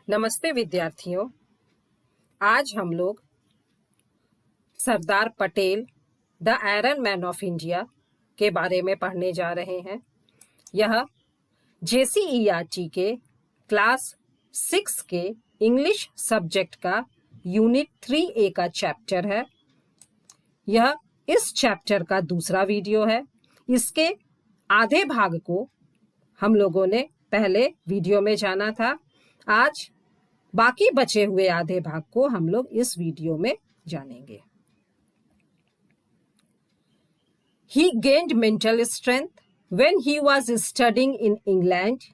नमस्ते विद्यार्थियों। आज हम लोग Sardar Patel the iron man of India के बारे में पढ़ने जा रहे हैं। यह JCERT के क्लास 6 के इंग्लिश सब्जेक्ट का यूनिट 3A का चैप्टर है। यह इस चैप्टर का दूसरा वीडियो है। इसके आधे भाग को हम लोगों ने पहले वीडियो में जाना था। आज बाकी बचे हुए आधे भाग को हम लोग इस वीडियो में जानेंगे। He gained mental strength when he was studying in England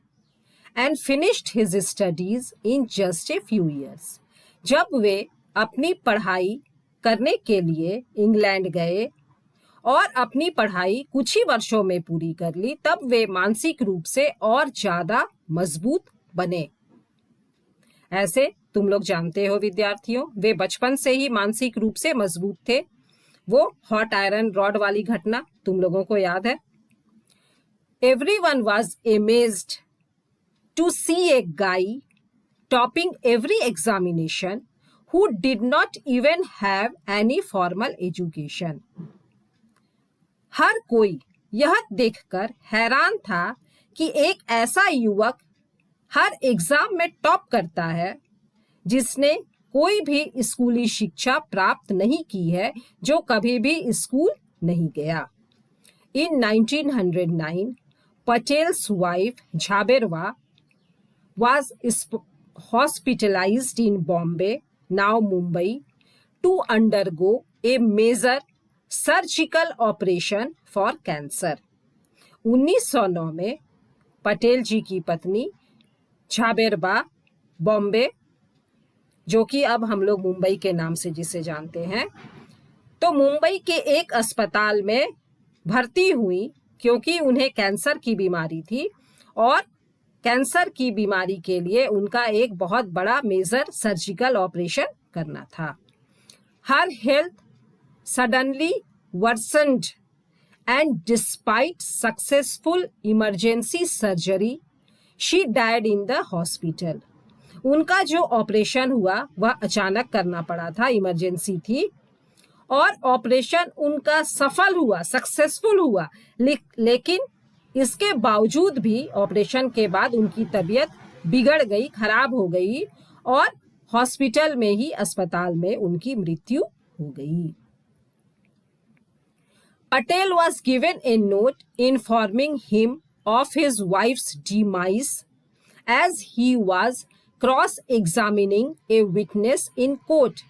and finished his studies in just a few years. जब वे अपनी पढ़ाई करने के लिए इंग्लैंड गए और अपनी पढ़ाई कुछ ही वर्षों में पूरी कर ली, तब वे मानसिक रूप से और ज्यादा मजबूत बने। ऐसे तुम लोग जानते हो विद्यार्थियों, वे बचपन से ही मानसिक रूप से मजबूत थे। वो हॉट आयरन रॉड वाली घटना तुम लोगों को याद है। Everyone was amazed to see a guy topping every examination who did not even have any formal education. हर कोई यह देखकर हैरान था कि एक ऐसा युवक हर एग्जाम में टॉप करता है जिसने कोई भी स्कूली शिक्षा प्राप्त नहीं की है, जो कभी भी स्कूल नहीं गया। In 1909, Patel's wife Jhabirwa was hospitalized in Bombay, now Mumbai, to undergo a major surgical operation for cancer. 1909 में पटेल जी की पत्नी झाबेरबा बॉम्बे, जो कि अब हम लोग मुंबई के नाम से जिसे जानते हैं, तो मुंबई के एक अस्पताल में भर्ती हुई क्योंकि उन्हें कैंसर की बीमारी थी और कैंसर की बीमारी के लिए उनका एक बहुत बड़ा मेजर सर्जिकल ऑपरेशन करना था। Her health suddenly worsened and despite successful emergency surgery she died in the hospital. उनका जो ऑपरेशन हुआ वह अचानक करना पड़ा था, इमरजेंसी थी, और ऑपरेशन उनका सफल हुआ, सक्सेसफुल हुआ, लेकिन इसके बावजूद भी ऑपरेशन के बाद उनकी तबीयत बिगड़ गई, खराब हो गई और हॉस्पिटल में ही, अस्पताल में उनकी मृत्यु हो गई। Patel was given a note informing him of his wife's demise as he was cross-examining a witness in court.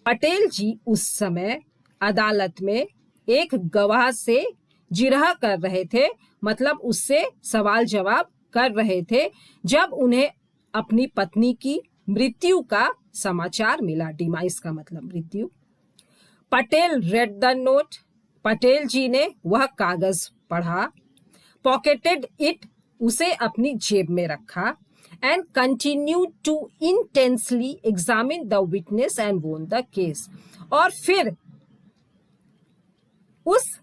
Patel जी उस समय अदालत में एक गवाह से जिरह कर रहे थे, मतलब उससे सवाल जवाब कर रहे थे, जब उन्हें अपनी पत्नी की मृत्यु का समाचार मिला। डिमाइस का मतलब मृत्यु। Patel read the note. Patel ji ने वह कागज पढ़ा। पॉकेटेड इट, उसे अपनी जेब में रखा। And continue to intensely examine the witness and won the case. और फिर उस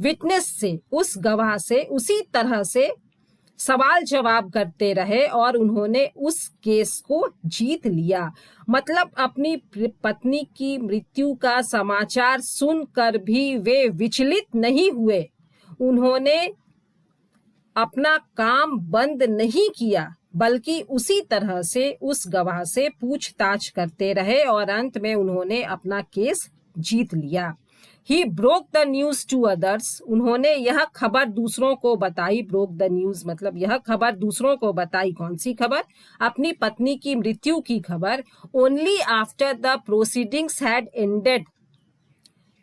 विटनेस से, उस गवाह से उसी तरह से सवाल जवाब करते रहे और उन्होंने उस केस को जीत लिया। मतलब अपनी पत्नी की मृत्यु का समाचार सुनकर भी वे विचलित नहीं हुए। उन्होंने अपना काम बंद नहीं किया, बल्कि उसी तरह से उस गवाह से पूछताछ करते रहे और अंत में उन्होंने अपना केस जीत लिया। He broke the news to others. उन्होंने यह खबर दूसरों को बताई। broke the news मतलब यह खबर दूसरों को बताई। कौन सी खबर? अपनी पत्नी की मृत्यु की खबर। Only after the proceedings had ended.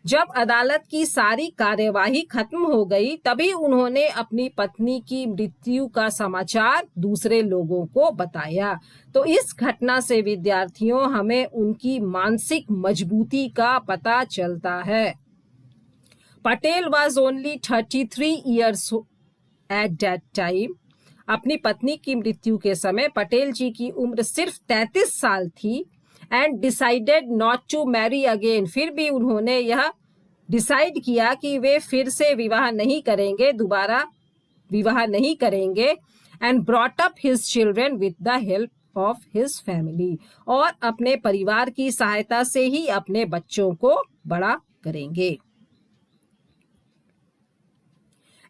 जब अदालत की सारी कार्यवाही खत्म हो गई, तभी उन्होंने अपनी पत्नी की मृत्यु का समाचार दूसरे लोगों को बताया। तो इस घटना से विद्यार्थियों हमें उनकी मानसिक मजबूती का पता चलता है। Patel was only 33 years at that time. अपनी पत्नी की मृत्यु के समय पटेल जी की उम्र सिर्फ 33 साल थी। And decided not to marry again. फिर भी उन्होंने यह डिसाइड किया कि वे फिर से विवाह नहीं करेंगे, दोबारा विवाह नहीं करेंगे। And brought up his children with the help of his family, और अपने परिवार की सहायता से ही अपने बच्चों को बड़ा करेंगे।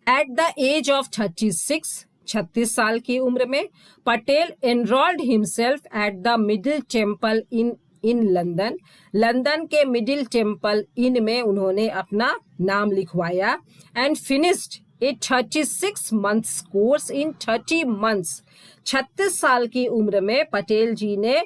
एट द एज ऑफ 36 साल की उम्र में Patel enrolled himself at the middle temple in London. London के मिडिल टेम्पल इन में उन्होंने अपना नाम लिखवाया। And finished A 36 months course in 30 months। 36 साल की उम्र में पटेल जी ने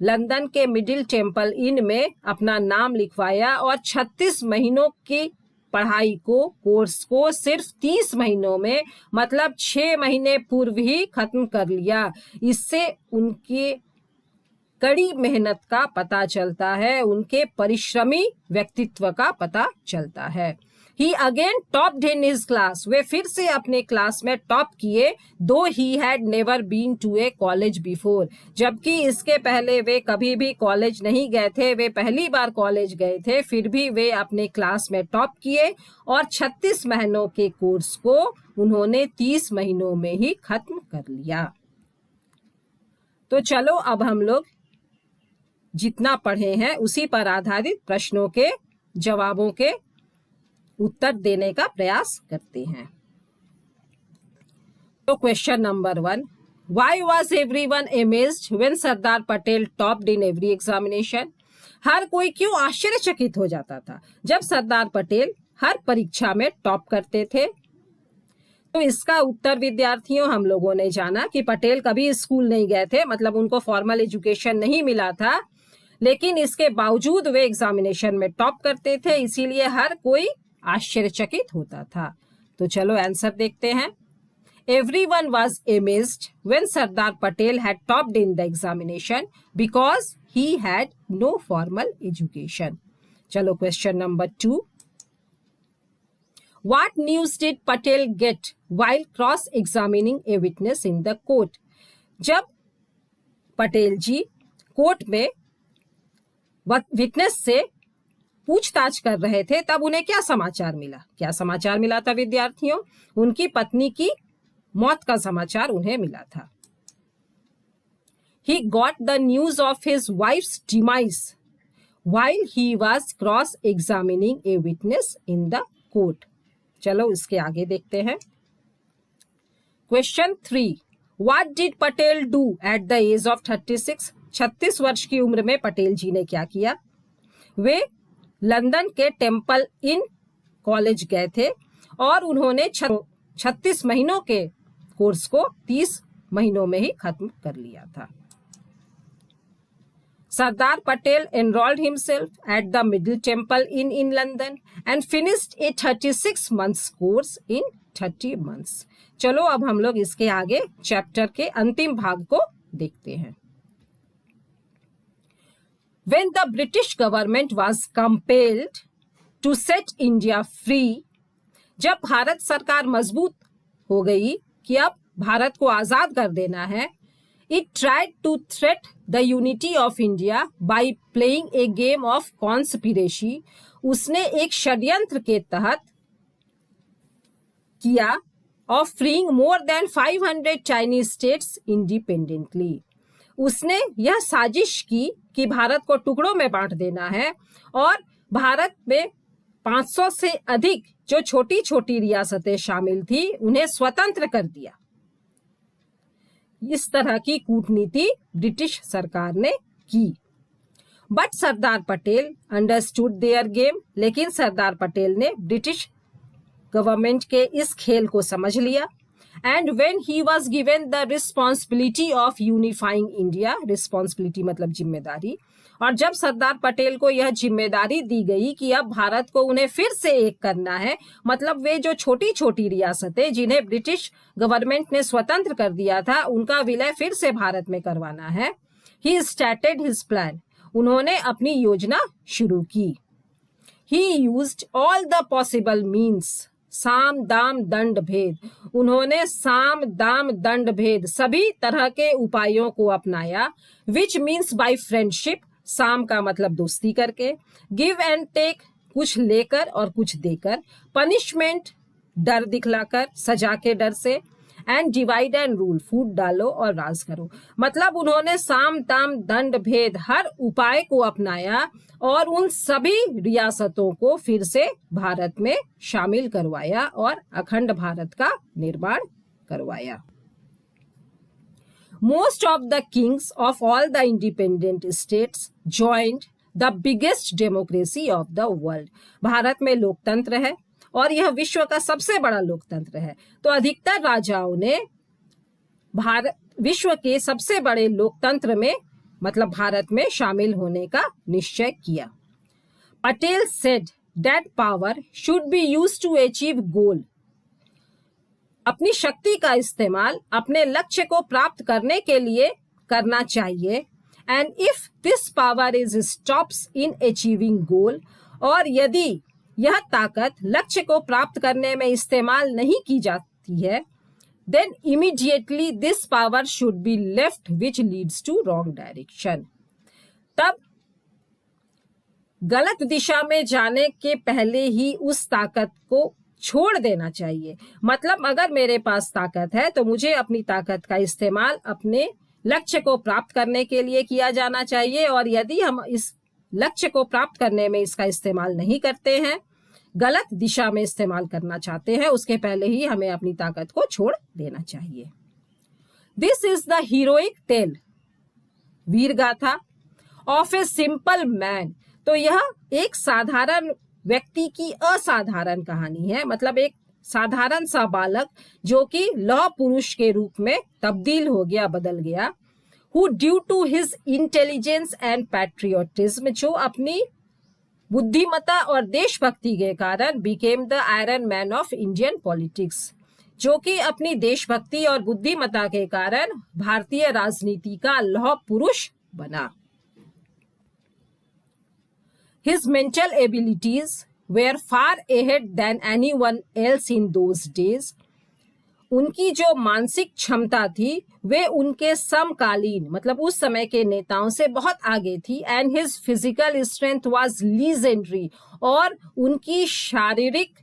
लंदन के मिडिल टेम्पल इन में अपना नाम लिखवाया और 36 महीनों की पढ़ाई को, कोर्स को सिर्फ 30 महीनों में, मतलब 6 महीने पूर्व ही खत्म कर लिया। इससे उनके कड़ी मेहनत का पता चलता है, उनके परिश्रमी व्यक्तित्व का पता चलता है। He again topped in his class। वे फिर से अपने क्लास में टॉप किए। Though he had never been to a college before। जबकि इसके पहले वे कभी भी कॉलेज नहीं गए थे, वे पहली बार कॉलेज गए थे, फिर भी वे अपने क्लास में टॉप किए और 36 महीनों के कोर्स को उन्होंने 30 महीनों में ही खत्म कर लिया। तो चलो अब हम लोग जितना पढ़े हैं उसी पर आधारित प्रश्नों के जवाबों के उत्तर देने का प्रयास करते हैं। तो question number 1, why was everyone amazed when Sardar Patel topped in every examination. हर कोई क्यों आश्चर्यचकित हो जाता था जब सरदार पटेल हर परीक्षा में टॉप करते थे। तो इसका उत्तर विद्यार्थियों हम लोगों ने जाना कि पटेल कभी स्कूल नहीं गए थे, मतलब उनको फॉर्मल एजुकेशन नहीं मिला था, लेकिन इसके बावजूद वे एग्जामिनेशन में टॉप करते थे, इसीलिए हर कोई आश्चर्यचकित होता था। तो चलो आंसर देखते हैं। Everyone was amazed when Sardar Patel had topped in the examination because he had no formal education। चलो question number 2, What news did Patel get while cross-examining a witness in the court? जब पटेल जी court में witness से पूछताछ कर रहे थे तब उन्हें क्या समाचार मिला? क्या समाचार मिला था विद्यार्थियों? उनकी पत्नी की मौत का समाचार उन्हें मिला था। He got the news of his wife's demise while he was cross-examining a witness in the court। चलो इसके आगे देखते हैं। Question 3, What did Patel do at the age of 36? 36 वर्ष की उम्र में पटेल जी ने क्या किया? वे लंदन के टेम्पल इन कॉलेज गए थे और उन्होंने 36 महीनों के कोर्स को 30 महीनों में ही खत्म कर लिया था। Sardar Patel enrolled himself at the Middle Temple in London and finished a 36 months course in 30 months। चलो अब हम लोग इसके आगे चैप्टर के अंतिम भाग को देखते हैं। When the British government was compelled to set India free, जब भारत सरकार मजबूत हो गई कि अब भारत को आजाद कर देना है, it tried to threat the unity of India by playing a game of conspiracy। उसने एक षड्यंत्र के तहत किया of freeing more than 500 Chinese states independently। उसने यह साजिश की कि भारत को टुकड़ों में बांट देना है और भारत में 500 से अधिक जो छोटी छोटी रियासतें शामिल थी उन्हें स्वतंत्र कर दिया। इस तरह की कूटनीति ब्रिटिश सरकार ने की। But Sardar Patel understood their game. लेकिन सरदार पटेल ने ब्रिटिश गवर्नमेंट के इस खेल को समझ लिया। And when he was given the responsibility of unifying India, responsibility मतलब जिम्मेदारी, और जब सरदार पटेल को यह जिम्मेदारी दी गई कि अब भारत को उन्हें फिर से एक करना है, मतलब वे जो छोटी छोटी रियासतें जिन्हें ब्रिटिश गवर्नमेंट ने स्वतंत्र कर दिया था उनका विलय फिर से भारत में करवाना है, ही स्टार्टेड हिज प्लान। उन्होंने अपनी योजना शुरू की। ही used all the possible means, साम दाम दंड भेद। उन्होंने साम दाम दंड भेद सभी तरह के उपायों को अपनाया। विच मीन्स बाय फ्रेंडशिप, साम का मतलब दोस्ती करके, गिव एंड टेक कुछ लेकर और कुछ देकर, पनिशमेंट डर दिखलाकर, सजा के डर से, एंड डिवाइड एंड रूल, फूट डालो और राज करो। मतलब उन्होंने साम दाम दंड भेद हर उपाय को अपनाया और उन सभी रियासतों को फिर से भारत में शामिल करवाया और अखंड भारत का निर्माण करवाया। Most of the kings of all the independent states joined the biggest democracy of the world. Bharat में लोकतंत्र है और यह विश्व का सबसे बड़ा लोकतंत्र है, तो अधिकतर राजाओं ने विश्व के सबसे बड़े लोकतंत्र में मतलब भारत में शामिल होने का निश्चय किया। Patel said that power should be used to achieve goal. अपनी शक्ति का इस्तेमाल अपने लक्ष्य को प्राप्त करने के लिए करना चाहिए। And if this power is stops in achieving goal, और यदि यह ताकत लक्ष्य को प्राप्त करने में इस्तेमाल नहीं की जाती है, then immediately this power should be left which leads to wrong direction. तब गलत दिशा में जाने के पहले ही उस ताकत को छोड़ देना चाहिए। मतलब अगर मेरे पास ताकत है तो मुझे अपनी ताकत का इस्तेमाल अपने लक्ष्य को प्राप्त करने के लिए किया जाना चाहिए, और यदि हम इस लक्ष्य को प्राप्त करने में इसका इस्तेमाल नहीं करते हैं, गलत दिशा में इस्तेमाल करना चाहते हैं, उसके पहले ही हमें अपनी ताकत को छोड़ देना चाहिए। This is the heroic tale, वीर गाथा ऑफ ए सिंपल मैन। तो यह एक साधारण व्यक्ति की असाधारण कहानी है। मतलब एक साधारण सा बालक जो कि लौह पुरुष के रूप में तब्दील हो गया, बदल गया। Who due to his intelligence and patriotism, जो अपनी बुद्धिमत्ता और देशभक्ति के कारण became the iron man of Indian politics, जो कि अपनी देशभक्ति और बुद्धिमत्ता के कारण भारतीय राजनीति का लौह पुरुष बना। His mental abilities were far ahead than anyone else in those days. उनकी जो मानसिक क्षमता थी वे उनके समकालीन मतलब उस समय के नेताओं से बहुत आगे थी। And his physical strength was legendary, और उनकी शारीरिक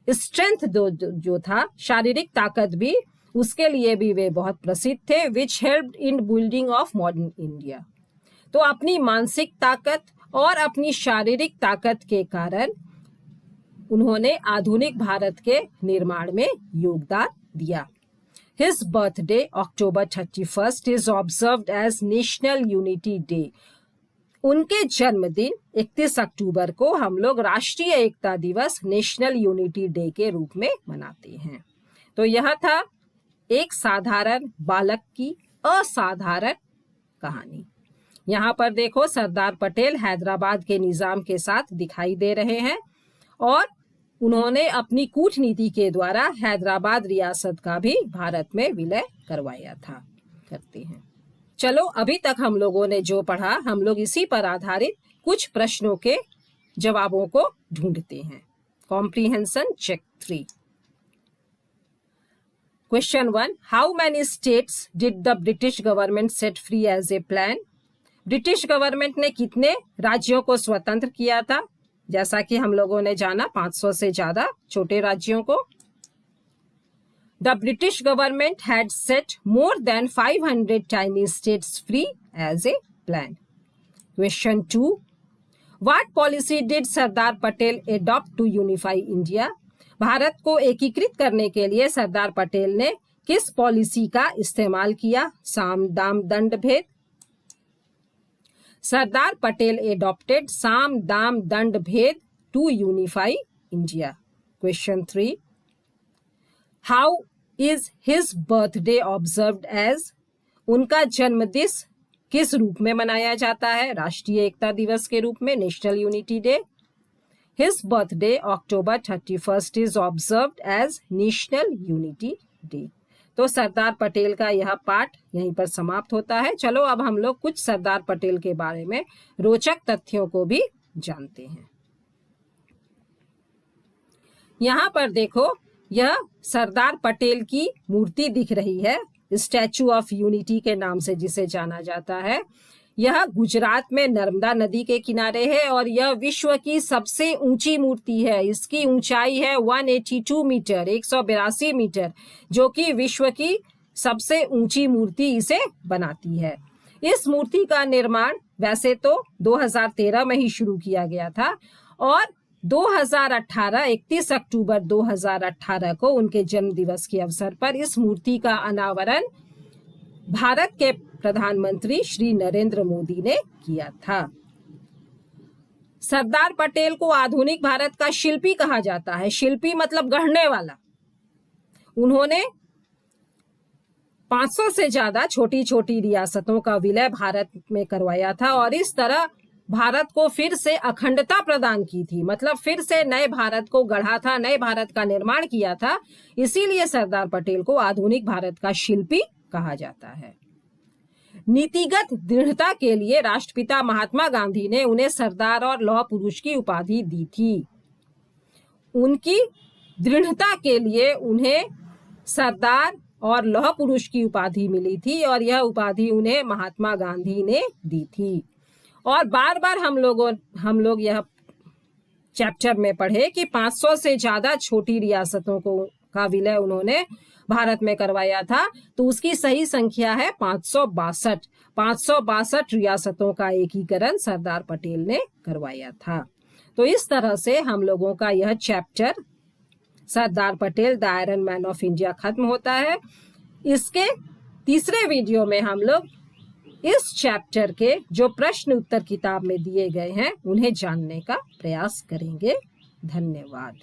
स्ट्रेंथ जो था, शारीरिक ताकत भी, उसके लिए भी वे बहुत प्रसिद्ध थे। Which helped in building of modern India. तो अपनी मानसिक ताकत और अपनी शारीरिक ताकत के कारण उन्होंने आधुनिक भारत के निर्माण में योगदान दिया। His birthday, October 31st, is observed as National Unity Day. उनके जन्मदिन 31 अक्टूबर को हम लोग राष्ट्रीय एकता दिवस, नेशनल यूनिटी डे के रूप में मनाते हैं। तो यह था एक साधारण बालक की असाधारण कहानी। यहाँ पर देखो सरदार पटेल हैदराबाद के निजाम के साथ दिखाई दे रहे हैं और उन्होंने अपनी कूटनीति के द्वारा हैदराबाद रियासत का भी भारत में विलय करवाया था। करते हैं, चलो अभी तक हम लोगों ने जो पढ़ा, हम लोग इसी पर आधारित कुछ प्रश्नों के जवाबों को ढूंढते हैं। Comprehension check 3। Question 1, how many states did the British government set free as a plan? British government ने कितने राज्यों को स्वतंत्र किया था? जैसा कि हम लोगों ने जाना 500 से ज्यादा छोटे राज्यों को। The British government had set more than 500 tiny states free as a plan. Question 2, what policy did Sardar Patel adopt to unify India? भारत को एकीकृत करने के लिए सरदार पटेल ने किस पॉलिसी का इस्तेमाल किया? साम दाम दंड भेद। सरदार पटेल adopted साम दाम दंड भेद to unify India. Question 3, how is his birthday observed as? उनका जन्मदिन किस रूप में मनाया जाता है? राष्ट्रीय एकता दिवस के रूप में, national unity day. His birthday October 31st is observed as National Unity Day. तो सरदार पटेल का यह पाठ यहीं पर समाप्त होता है। चलो अब हम लोग कुछ सरदार पटेल के बारे में रोचक तथ्यों को भी जानते हैं। यहाँ पर देखो, यह सरदार पटेल की मूर्ति दिख रही है, स्टैचू ऑफ यूनिटी के नाम से जिसे जाना जाता है। यह गुजरात में नर्मदा नदी के किनारे है और यह विश्व की सबसे ऊंची मूर्ति है। इसकी ऊंचाई है 182 मीटर, 182 मीटर, जो कि विश्व की सबसे ऊंची मूर्ति इसे बनाती है। इस मूर्ति का निर्माण वैसे तो 2013 में ही शुरू किया गया था और 2018 31 अक्टूबर 2018 को उनके जन्म दिवस के अवसर पर इस मूर्ति का अनावरण भारत के प्रधानमंत्री श्री नरेंद्र मोदी ने किया था। सरदार पटेल को आधुनिक भारत का शिल्पी कहा जाता है। शिल्पी मतलब गढ़ने वाला। उन्होंने 500 से ज्यादा छोटी छोटी रियासतों का विलय भारत में करवाया था और इस तरह भारत को फिर से अखंडता प्रदान की थी। मतलब फिर से नए भारत को गढ़ा था, नए भारत का निर्माण किया था। इसीलिए सरदार पटेल को आधुनिक भारत का शिल्पी कहा जाता है। नीतिगत दृढ़ता के लिए राष्ट्रपिता महात्मा गांधी ने उन्हें सरदार और लौह पुरुष की उपाधि दी थी। उनकी दृढ़ता के लिए उन्हें सरदार और लौह पुरुष की उपाधि मिली थी और यह उपाधि उन्हें महात्मा गांधी ने दी थी। और बार बार हम लोग यह चैप्टर में पढ़े कि 500 से ज्यादा छोटी रियासतों का विलय उन्होंने भारत में करवाया था, तो उसकी सही संख्या है 562। 562 रियासतों का एकीकरण सरदार पटेल ने करवाया था। तो इस तरह से हम लोगों का यह chapter Sardar Patel the iron man of India खत्म होता है। इसके तीसरे वीडियो में हम लोग इस चैप्टर के जो प्रश्न उत्तर किताब में दिए गए हैं उन्हें जानने का प्रयास करेंगे। धन्यवाद।